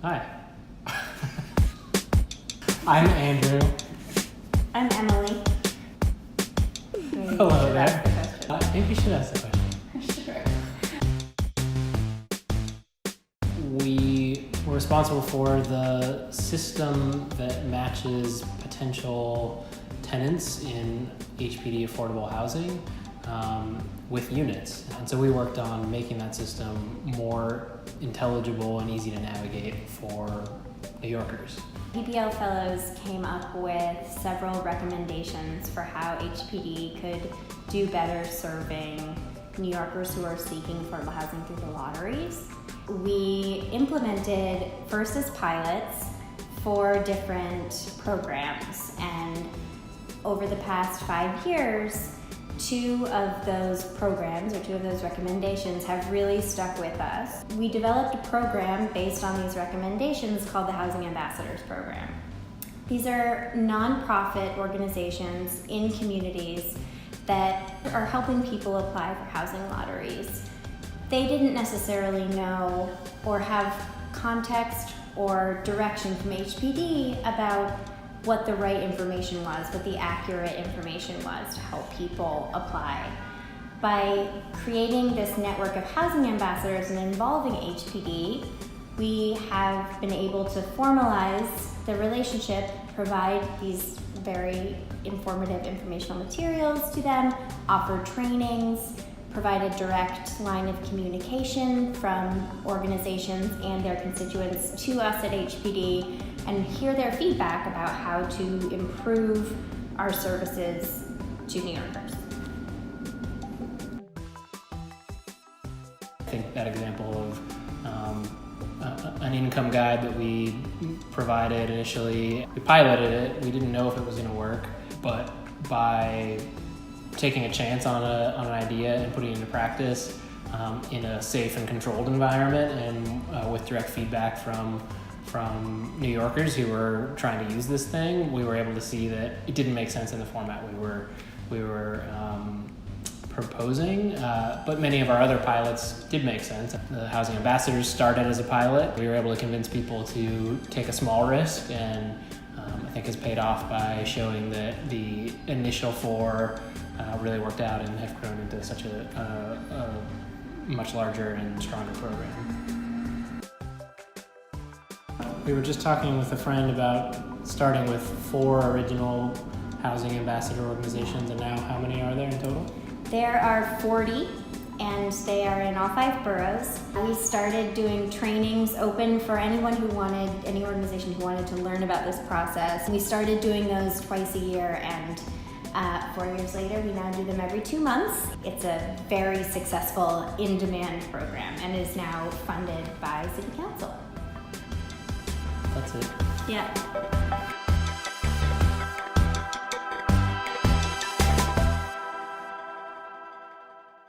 Hi. I'm Andrew. I'm Emily. Hello there. Maybe you should ask the question. Sure. We were responsible for the system that matches potential tenants in HPD affordable housing with units. And so we worked on making that system more intelligible and easy to navigate for New Yorkers. PPL Fellows came up with several recommendations for how HPD could do better serving New Yorkers who are seeking affordable housing through the lotteries. We implemented, first as pilots, 4 different programs, and over the past 5 years, 2 of those programs, or 2 of those recommendations, have really stuck with us. We developed a program based on these recommendations called the Housing Ambassadors Program. These are nonprofit organizations in communities that are helping people apply for housing lotteries. They didn't necessarily know or have context or direction from HPD about what the right information was, what the accurate information was to help people apply. By creating this network of housing ambassadors and involving HPD, we have been able to formalize the relationship, provide these very informative informational materials to them, offer trainings, provide a direct line of communication from organizations and their constituents to us at HPD, and hear their feedback about how to improve our services to New Yorkers. I think that example of an income guide that we provided initially, we piloted it, we didn't know if it was going to work, but by taking a chance on an idea and putting it into practice in a safe and controlled environment and with direct feedback from New Yorkers who were trying to use this thing, we were able to see that it didn't make sense in the format we were proposing, but many of our other pilots did make sense. The Housing Ambassadors started as a pilot. We were able to convince people to take a small risk, and I think has paid off by showing that the initial 4 really worked out and have grown into such a much larger and stronger program. We were just talking with a friend about starting with 4 original housing ambassador organizations, and now how many are there in total? There are 40, and they are in all 5 boroughs. We started doing trainings open for any organization who wanted to learn about this process. We started doing those twice a year, and 4 years later, we now do them every 2 months. It's a very successful in-demand program and is now funded by City Council. That's it. Yeah.